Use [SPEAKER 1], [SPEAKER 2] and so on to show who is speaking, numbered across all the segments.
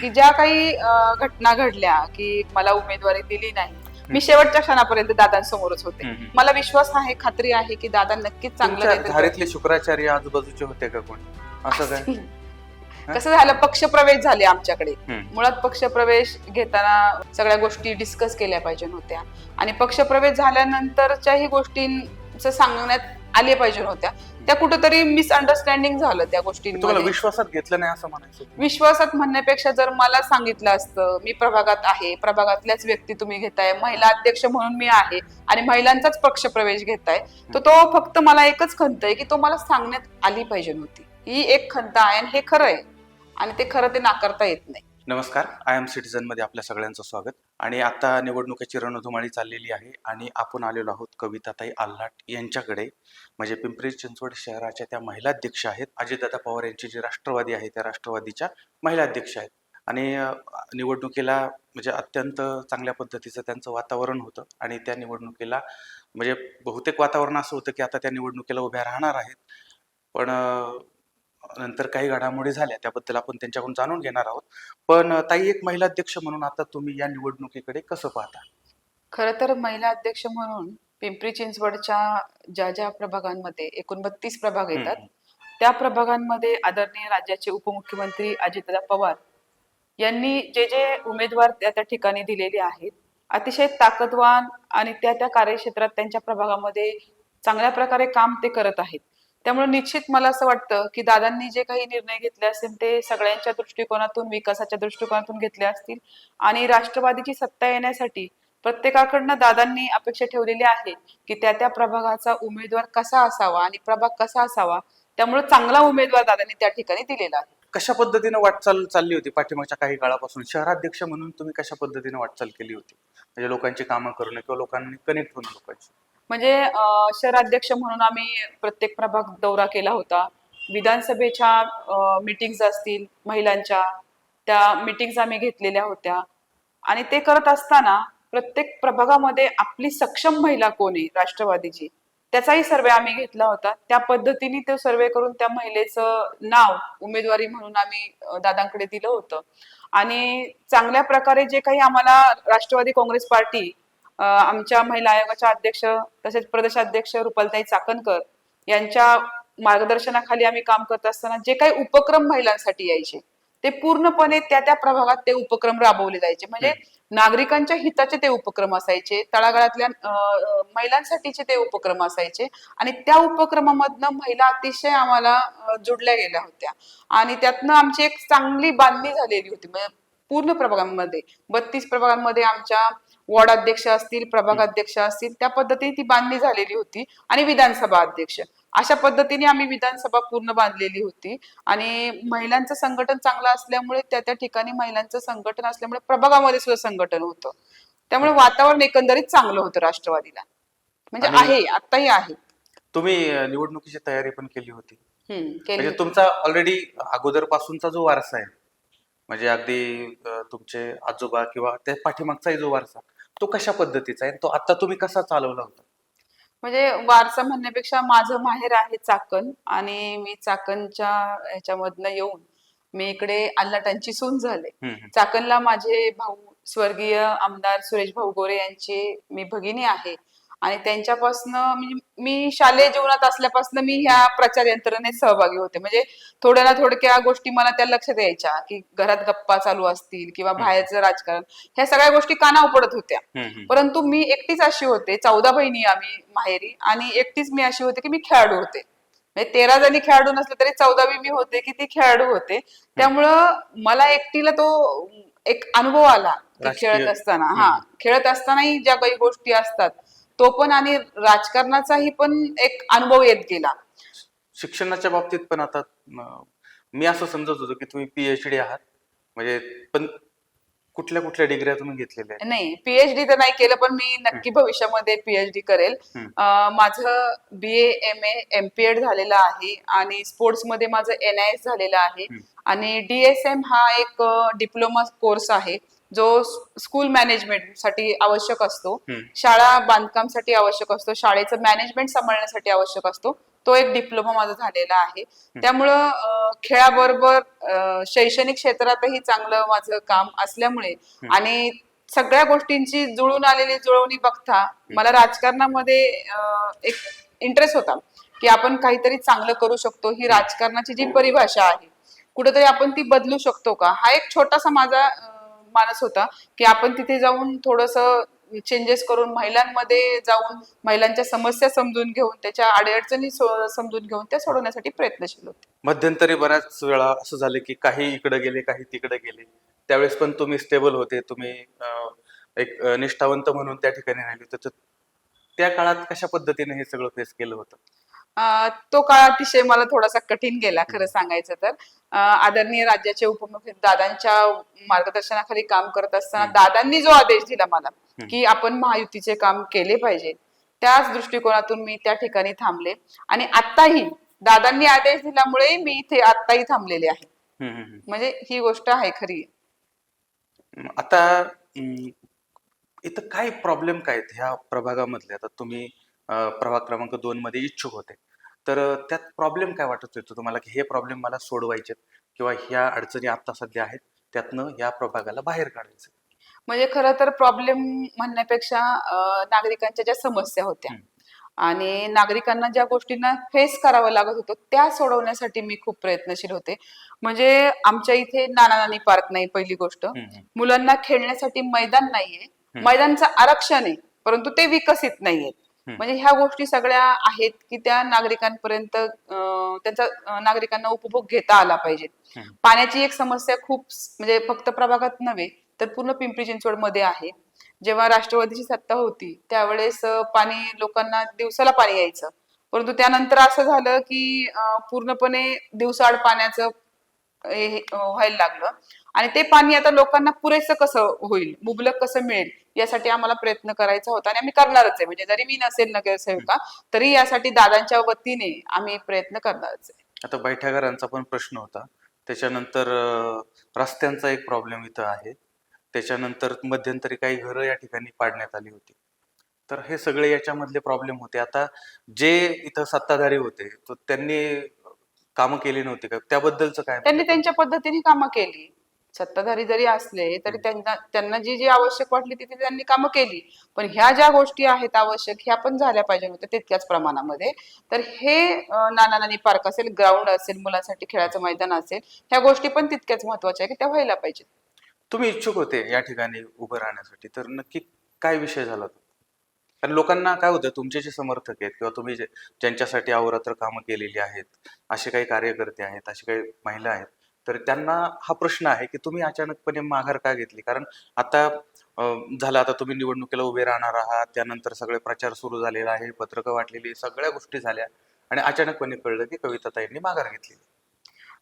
[SPEAKER 1] की ज्या काही घटना घडल्या की मला उमेदवारी दिली नाही, मी शेवटच्या क्षणापर्यंत दादांसमोरच होते. मला विश्वास आहे, खात्री आहे की दादा नक्कीच चांगलं
[SPEAKER 2] तुमच्या
[SPEAKER 1] काहीतरी
[SPEAKER 2] धारीतले शुक्राचार्य आजूबाजूचे होते का कोणी असं काय?
[SPEAKER 1] असतील. कसं झालं, पक्षप्रवेश झाले आमच्याकडे.
[SPEAKER 2] हम्म.
[SPEAKER 1] मुळात पक्षप्रवेश घेताना सगळ्या गोष्टी डिस्कस केल्या पाहिजे होत्या आणि पक्षप्रवेश झाल्यानंतरच्याही गोष्टींचं सांगण्यात आले पाहिजे होत्या. त्या कुठेतरी मिसअंडरस्टँडिंग झालं त्या
[SPEAKER 2] तुम्हाला
[SPEAKER 1] गोष्टींमध्ये.
[SPEAKER 2] विश्वासात घेतलं नाही असं म्हणायचं?
[SPEAKER 1] विश्वासात म्हणण्यापेक्षा जर मला सांगितलं असतं, मी प्रभागात आहे, प्रभागातल्याच व्यक्ती तुम्ही घेताय, महिला अध्यक्ष म्हणून मी आहे आणि महिलांचाच पक्षप्रवेश घेताय, तर तो फक्त मला एकच खंत आहे की तो मला सांगण्यात आली पाहिजे नव्हती. ही एक खंत आहे आणि हे खरं आहे आणि ते खरं ते नाकारता येत नाही.
[SPEAKER 2] नमस्कार, आय एम सिटीझन मध्ये आपल्या सगळ्यांचं स्वागत. आणि आता निवडणुकीची रणधुमाळी चाललेली आहे आणि आपण आलेलो आहोत कविताताई आल्हाट यांच्याकडे. म्हणजे पिंपरी चिंचवड शहराच्या त्या महिला अध्यक्ष आहेत. अजितदादा पवार यांची जी राष्ट्रवादी आहे त्या राष्ट्रवादीच्या महिला अध्यक्ष आहेत. आणि निवडणुकीला म्हणजे अत्यंत चांगल्या पद्धतीचं त्यांचं वातावरण होतं आणि त्या निवडणुकीला म्हणजे बहुतेक वातावरण असं होतं की आता त्या निवडणुकीला उभ्या राहणार आहेत. पण नंतर काही घडामोडी झाल्या, त्याबद्दल आपण त्यांच्याकडून जाणून घेणार आहोत. पण ताई, एक महिला अध्यक्ष म्हणून आता तुम्ही या निवडणुकीकडे कसं पाहता?
[SPEAKER 1] खरं तर महिला अध्यक्ष म्हणून पिंपरी चिंचवडच्या ज्या ज्या प्रभागांमध्ये एकूण 32 प्रभाग येतात, त्या प्रभागांमध्ये आदरणीय राज्याचे उपमुख्यमंत्री अजितदादा पवार यांनी जे जे उमेदवार त्या त्या ठिकाणी दिलेले आहेत, अतिशय ताकदवान आणि त्या त्या कार्यक्षेत्रात त्यांच्या प्रभागामध्ये चांगल्या प्रकारे काम ते करत आहेत. त्यामुळे निश्चित मला असं वाटतं की दादांनी जे काही निर्णय घेतले असतील ते सगळ्यांच्या दृष्टिकोनातून, विकासाच्या दृष्टिकोनातून घेतले असतील आणि राष्ट्रवादीची सत्ता येण्यासाठी प्रत्येकाकडनं दादांनी अपेक्षा ठेवलेली आहे की त्या त्या प्रभागाचा उमेदवार कसा असावा आणि प्रभाग कसा असावा. त्यामुळे चांगला उमेदवार दादांनी त्या ठिकाणी दिलेला आहे.
[SPEAKER 2] कशा पद्धतीने वाटचाल चालली होती पाठीमागच्या काही काळापासून? शहराध्यक्ष म्हणून तुम्ही कशा पद्धतीने वाटचाल केली होती? म्हणजे लोकांची कामं करणं किंवा लोकांनी कनेक्ट होणं लोकांची.
[SPEAKER 1] म्हणजे शहराध्यक्ष म्हणून आम्ही प्रत्येक प्रभाग दौरा केला होता. विधानसभेच्या मीटिंग्स असतील महिलांच्या, त्या मीटिंग्स आम्ही घेतलेल्या होत्या आणि ते करत असताना प्रत्येक प्रभागामध्ये आपली सक्षम महिला कोण आहे राष्ट्रवादीची, त्याचाही सर्वे आम्ही घेतला होता. त्या पद्धतीने तो सर्वे करून त्या महिलेचं नाव उमेदवारी म्हणून आम्ही दादांकडे दिलं होतं आणि चांगल्या प्रकारे जे काही आम्हाला राष्ट्रवादी काँग्रेस पार्टी, आमच्या महिला आयोगाच्या अध्यक्ष तसेच प्रदेशाध्यक्ष रुपालताई चाकणकर यांच्या मार्गदर्शनाखाली आम्ही काम करत असताना जे काही उपक्रम महिलांसाठी यायचे ते पूर्णपणे त्या त्या प्रभागात ते उपक्रम राबवले जायचे. म्हणजे नागरिकांच्या हिताचे ते उपक्रम असायचे, तळागाळातल्या महिलांसाठीचे ते उपक्रम असायचे आणि त्या उपक्रमामधनं महिला अतिशय आम्हाला जुडल्या गेल्या होत्या आणि त्यातनं आमची एक चांगली बांधणी झालेली होती. म्हणजे पूर्ण प्रभागांमध्ये 32 प्रभागांमध्ये आमच्या वॉर्ड अध्यक्ष असतील, प्रभाग अध्यक्ष असतील, त्या पद्धतीने ती बांधणी झालेली होती आणि विधानसभा अध्यक्ष, अशा पद्धतीने आम्ही विधानसभा पूर्ण बांधलेली होती. आणि महिलांचं संघटन चांगलं असल्यामुळे त्या त्या ठिकाणी महिलांचं संघटन असल्यामुळे प्रभागामध्ये सुद्धा संघटन होतं. त्यामुळे वातावरण एकंदरीत चांगलं होतं राष्ट्रवादीला. म्हणजे आहे, आताही आहे.
[SPEAKER 2] तुम्ही निवडणुकीची तयारी पण केली होती.
[SPEAKER 1] केली
[SPEAKER 2] म्हणजे तुमचा ऑलरेडी अगोदर पासूनचा जो वारसा आहे, म्हणजे अगदी तुमचे आजोबा किंवा त्या पाठीमागचाही जो वारसा, तो कशा पद्धतीचा आहे, तो आता तुम्ही कसा चालवला होता?
[SPEAKER 1] म्हणजे वारसा म्हणण्यापेक्षा माझं माहेर आहे चाकण आणि मी चाकणच्या ह्याच्यामधनं येऊन मी इकडे आल्हाटांची सून झाले. चाकणला माझे भाऊ स्वर्गीय आमदार सुरेश भाऊ गोरे यांची मी भगिनी आहे आणि त्यांच्यापासनं मी शालेय जीवनात असल्यापासून मी ह्या प्रचार यंत्रणेत सहभागी होते. म्हणजे थोड्या ना थोडक्या गोष्टी मला त्या लक्षात यायच्या की घरात गप्पा चालू असतील किंवा बाहेरचं राजकारण, ह्या सगळ्या गोष्टी कानावर पडत होत्या. परंतु मी एकटीच अशी होते, 14 बहिणी आम्ही माहेरी, आणि एकटीच मी अशी होते की मी खेळाडू होते. म्हणजे 13 जणी खेळाडू नसले तरी 14वी मी होते की ती खेळाडू होते. त्यामुळं मला एकटीला तो एक अनुभव आला खेळत असताना. खेळत असतानाही ज्या काही गोष्टी असतात तो पण, आणि राजकारणाचाही पण एक अनुभव येत गेला.
[SPEAKER 2] शिक्षणाच्या बाबतीत पण आता मी असं समजत होतो की तुम्ही PhD आहात, म्हणजे पण कुठल्या कुठल्या डिग्र्या तुम्ही घेतलेल्या आहेत?
[SPEAKER 1] नाही, PhD तर नाही केलं, पण मी नक्की भविष्यामध्ये PhD करेल. माझं BA MA MPEd झालेलं आहे आणि स्पोर्ट्स मध्ये माझं NIS झालेलं आहे आणि DSM हा एक डिप्लोमा कोर्स आहे जो स्कूल मॅनेजमेंट साठी आवश्यक असतो, शाळा बांधकाम साठी आवश्यक असतो, शाळेचं मॅनेजमेंट सांभाळण्यासाठी आवश्यक असतो. तो एक डिप्लोमा माझा झालेला आहे. त्यामुळं खेळाबरोबर शैक्षणिक क्षेत्रातही चांगलं माझं काम असल्यामुळे आणि सगळ्या गोष्टींची जुळून आलेली जुळवणी बघता मला राजकारणामध्ये एक इंटरेस्ट होता की आपण काहीतरी चांगलं करू शकतो. ही राजकारणाची जी परिभाषा आहे कुठेतरी आपण ती बदलू शकतो का, हा एक छोटासा माझा मानस होता की आपण तिथे जाऊन थोडस चेंजेस करून महिलांमध्ये जाऊन महिलांच्या समस्या समजून घेऊन त्याच्या अडीअडचणी समजून घेऊन त्या सोडवण्यासाठी प्रयत्नशील होते.
[SPEAKER 2] मध्यंतरी बऱ्याच वेळा असं झालं की काही इकडे गेले, काही तिकडे गेले. त्यावेळेस पण तुम्ही स्टेबल होते, तुम्ही एक निष्ठावंत म्हणून त्या ठिकाणी राहिले. तर त्या काळात कशा पद्धतीने हे सगळं फेस केलं होतं?
[SPEAKER 1] तो काळ अतिशय मला थोडासा कठीण गेला खरं सांगायचं तर. आदरणीय राज्याचे उपमुख्यमंत्री दादांच्या मार्गदर्शनाखाली काम करत असताना दादांनी जो आदेश दिला मला की आपण महायुतीचे काम केले पाहिजे, त्याच दृष्टिकोनातून मी त्या ठिकाणी थांबले आणि आत्ताही दादांनी आदेश दिल्यामुळे मी इथे आत्ताही थांबलेले आहे. म्हणजे ही गोष्ट आहे खरी.
[SPEAKER 2] आता इथं काय प्रॉब्लेम काय आहेत ह्या प्रभागामधले? आता तुम्ही प्रभाग क्रमांक 2 मध्ये इच्छुक होते, तर त्यात प्रॉब्लेम काय वाटत होतो तुम्हाला की हे प्रॉब्लेम मला सोडवायचे किंवा ह्या अडचणी आता सध्या आहेत त्यातनं या प्रभागाला बाहेर काढायचं?
[SPEAKER 1] म्हणजे खरं तर प्रॉब्लेम म्हणण्यापेक्षा नागरिकांच्या ज्या समस्या होत्या आणि नागरिकांना ज्या गोष्टींना फेस करावं लागत होतं त्या सोडवण्यासाठी मी खूप प्रयत्नशील होते. म्हणजे आमच्या इथे नाना नानी पार्क नाही, पहिली गोष्ट. मुलांना खेळण्यासाठी मैदान नाहीये, मैदानचं आरक्षण आहे परंतु ते विकसित नाहीयेत. म्हणजे ह्या गोष्टी सगळ्या आहेत की त्या नागरिकांपर्यंत त्यांचा नागरिकांना उपभोग घेता आला पाहिजे. पाण्याची एक समस्या खूप म्हणजे फक्त प्रभागात नव्हे तर पूर्ण पिंपरी चिंचवड मध्ये आहे. जेव्हा राष्ट्रवादीची सत्ता होती त्यावेळेस पाणी लोकांना दिवसाला पाणी यायचं, परंतु त्यानंतर असं झालं की पूर्णपणे दिवसाआड पाण्याचं व्हायला लागलं आणि ते पाणी आता लोकांना पुरेसं कसं होईल, मुबलक कसं मिळेल यासाठी आम्हाला प्रयत्न करायचा होता आणि आम्ही करणारच आहे. म्हणजे जरी मी नसेल नगरसेविका तरी यासाठी दादांच्या वतीने आम्ही प्रयत्न करणारच आहे.
[SPEAKER 2] आता बैठ्याघरांचा पण प्रश्न होता, त्याच्यानंतर रस्त्यांचा एक प्रॉब्लेम इथं आहे, त्याच्यानंतर मध्यंतरी काही घरं या ठिकाणी पाडण्यात आली होती. तर हे सगळे याच्यामधले प्रॉब्लेम होते. आता जे इथं सत्ताधारी होते तर त्यांनी कामं केली नव्हती का, त्याबद्दलचं काय?
[SPEAKER 1] त्यांनी त्यांच्या पद्धतीने कामं केली. सत्ताधारी जरी असले तरी त्यांना जी जी आवश्यक वाटली ती त्यांनी कामं केली, पण ह्या ज्या गोष्टी आहेत आवश्यक ह्या पण झाल्या पाहिजे होत्या तितक्याच प्रमाणामध्ये. तर हे नाना नानी पार्क असेल, ग्राउंड असेल, मुलांसाठी खेळाचं मैदान असेल, ह्या गोष्टी पण तितक्याच महत्वाच्या आहे की त्या व्हायला पाहिजेत.
[SPEAKER 2] तुम्ही इच्छुक होते या ठिकाणी उभं राहण्यासाठी, तर नक्की काय विषय झाला तो? कारण लोकांना काय होतं, तुमचे जे समर्थक आहेत किंवा तुम्ही ज्यांच्यासाठी अहोरात्र कामं केलेली आहेत, असे काही कार्यकर्ते आहेत, असे काही महिला आहेत, तर त्यांना हा प्रश्न आहे की तुम्ही अचानकपणे माघार का घेतली? कारण आता झालं, आता तुम्ही निवडणुकीला उभे राहणार आहात, त्यानंतर सगळे प्रचार सुरू झालेला आहे, पत्रकं वाटलेली, सगळ्या गोष्टी झाल्या आणि अचानकपणे कळलं की कविताताईंनी माघार घेतली.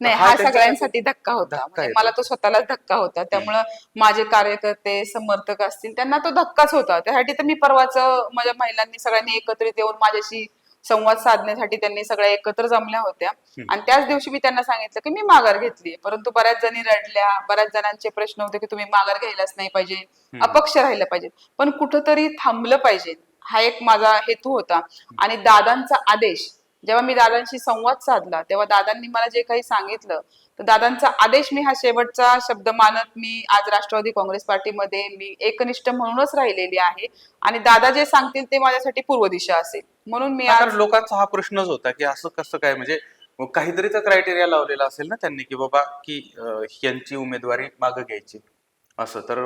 [SPEAKER 1] नाही, हा सगळ्यांसाठी धक्का होता. म्हणजे मला तो स्वतःलाच धक्का होता. त्यामुळं माझे कार्यकर्ते समर्थक असतील त्यांना तो धक्काच होता. त्यासाठी तर मी परवाच माझ्या महिलांनी सगळ्यांनी एकत्रित येऊन माझ्याशी संवाद साधण्यासाठी त्यांनी सगळ्या एकत्र जमल्या होत्या आणि त्याच दिवशी मी त्यांना सांगितलं की मी माघार घेतली. परंतु बऱ्याच जणी रडल्या, बऱ्याच जणांचे प्रश्न होते की तुम्ही माघार घ्यायलाच नाही पाहिजे, अपक्ष राहिलं पाहिजे, पण कुठंतरी थांबलं पाहिजे, हा एक माझा हेतू होता. आणि दादांचा आदेश, जेव्हा मी दादांशी संवाद साधला तेव्हा दादांनी मला जे काही सांगितलं, तर दादांचा आदेश मी हा शेवटचा शब्द मानत मी आज राष्ट्रवादी काँग्रेस पार्टीमध्ये मी एकनिष्ठ म्हणूनच राहिलेली आहे आणि दादा जे सांगतील ते माझ्यासाठी पूर्व दिशा असेल. म्हणून मी
[SPEAKER 2] आज लोकांचा हा प्रश्नच होता की असं कसं काय, म्हणजे काहीतरी तर क्रायटेरिया लावलेला असेल ना त्यांनी की बाबा की यांची उमेदवारी मागे घ्यायची असं. तर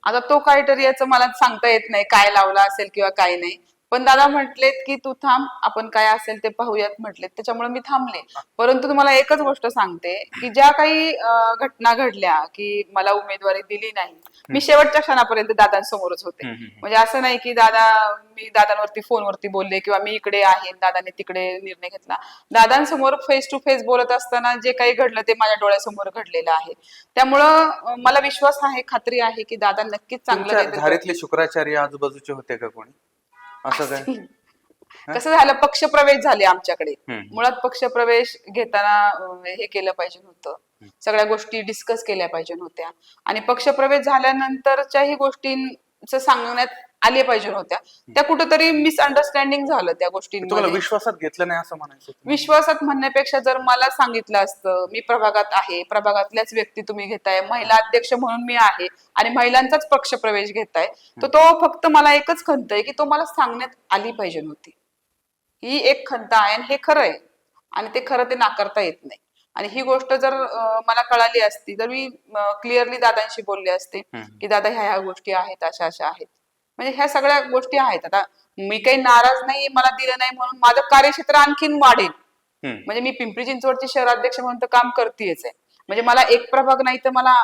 [SPEAKER 1] आता तो क्रायटेरियाचं मला सांगता येत नाही काय लावला असेल किंवा काय नाही, पण दादा म्हटलेत की तू थांब, आपण काय असेल ते पाहूयात म्हटलेत, त्याच्यामुळे मी थांबले. परंतु तुम्हाला एकच गोष्ट सांगते की ज्या काही घटना घडल्या की मला उमेदवारी दिली नाही, मी शेवटच्या क्षणापर्यंत दादांसमोरच होते. म्हणजे असं नाही की मी दादांवरती फोनवरती बोलले किंवा मी इकडे आहे दादाने तिकडे निर्णय घेतला. दादांसमोर फेस टू फेस बोलत असताना जे काही घडलं ते माझ्या डोळ्यासमोर घडलेलं आहे. त्यामुळं मला विश्वास आहे, खात्री आहे की दादा नक्कीच चांगलं.
[SPEAKER 2] धारीतले शुक्राचार्य आजूबाजूचे होते का कोणी असं काय?
[SPEAKER 1] कसं झालं, पक्षप्रवेश झाले आमच्याकडे. मुळात पक्षप्रवेश घेताना हे केलं पाहिजे होतं, सगळ्या गोष्टी डिस्कस केल्या पाहिजे होत्या आणि पक्षप्रवेश झाल्यानंतरच्याही गोष्टींचं सांगण्यात आले पाहिजे होत्या. त्या कुठेतरी मिसअंडरस्टँडिंग झालं त्या
[SPEAKER 2] तुम्हाला
[SPEAKER 1] गोष्टींमध्ये.
[SPEAKER 2] विश्वासात घेतलं नाही असं म्हणायचं होतं?
[SPEAKER 1] विश्वासात म्हणण्यापेक्षा जर मला सांगितलं असतं, मी प्रभागात आहे, प्रभागातल्याच व्यक्ती तुम्ही घेताय, महिला अध्यक्ष म्हणून मी आहे आणि महिलांचाच पक्ष प्रवेश घेताय, तर तो फक्त मला एकच खंत आहे की तो मला सांगण्यात आली पाहिजे नव्हती. ही एक खंत आहे आणि हे खरं आहे आणि ते खरं ते नाकारता येत नाही. आणि ही गोष्ट जर मला कळाली असती तर मी क्लिअरली दादांशी बोलले असते की दादा ह्या गोष्टी आहेत, अशा अशा आहेत. म्हणजे ह्या सगळ्या गोष्टी आहेत. आता मी काही नाराज नाही, मला दिलं नाही म्हणून माझं कार्यक्षेत्र आणखीन वाढेल. म्हणजे मी पिंपरी चिंचवडची शहराध्यक्ष म्हणून तर काम करतेच आहे. म्हणजे मला एक प्रभाग नाही तर मला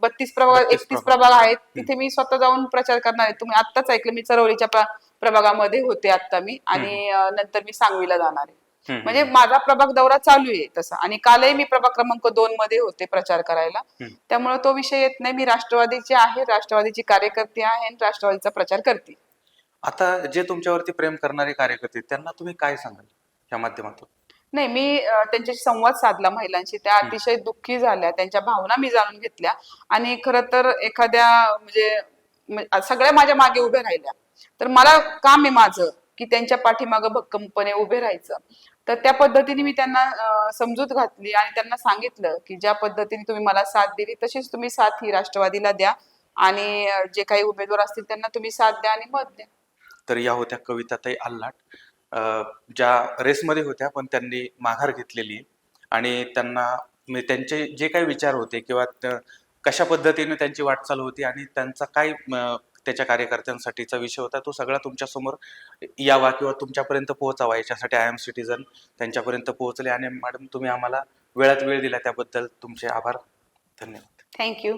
[SPEAKER 1] 32 प्रभाग
[SPEAKER 2] 32
[SPEAKER 1] 31 प्रभाग आहेत, तिथे मी स्वतः जाऊन प्रचार करणार आहे. तुम्ही आत्ताच ऐकलं, मी चरवलीच्या प्रभागामध्ये होते आता मी, आणि नंतर मी सांगवीला जाणार आहे. म्हणजे माझा प्रभाग दौरा चालू आहे तसा. आणि कालही मी प्रभाग क्रमांक 2 मध्ये होते प्रचार करायला. त्यामुळे तो विषय येत नाही. मी राष्ट्रवादीची आहे, राष्ट्रवादीची कार्यकर्ती आहे आणि राष्ट्रवादीचा प्रचार करते.
[SPEAKER 2] आता जे तुमच्यावरती प्रेम करणारे कार्यकर्ते त्यांना तुम्ही काय सांगाल या माध्यमातून?
[SPEAKER 1] नाही, मी त्यांच्याशी संवाद साधला महिलांशी. त्या अतिशय दुःखी झाल्या, त्यांच्या भावना मी जाणून घेतल्या. आणि खरं तर एखाद्या म्हणजे सगळ्या माझ्या मागे उभे राहिल्या, तर मला काम आहे माझं की त्यांच्या पाठीमागं भक्कमपणे उभे राहायचं. तर त्या पद्धतीने मी त्यांना समजूत घातली आणि त्यांना सांगितलं की ज्या पद्धतीने तुम्ही मला साथ दिली तशीच तुम्ही साथ ही राष्ट्रवादीला द्या आणि जे काही उमेदवार असतील त्यांना तुम्ही साथ द्या आणि मत द्या.
[SPEAKER 2] तर या होत्या कविताताई आल्हाट, ज्या रेसमध्ये होत्या पण त्यांनी माघार घेतलेली आहे. आणि त्यांना त्यांचे जे काही विचार होते किंवा कशा पद्धतीने त्यांची वाटचाल होती आणि त्यांचा काय त्याच्या कार्यकर्त्यांसाठीचा विषय होता तो सगळा तुमच्यासमोर यावा किंवा तुमच्यापर्यंत पोहोचावा याच्यासाठी आय एम सिटीझन त्यांच्यापर्यंत पोहोचले. आणि मॅडम तुम्ही आम्हाला वेळात वेळ दिला त्याबद्दल तुमचे आभार. धन्यवाद.
[SPEAKER 1] थँक्यू.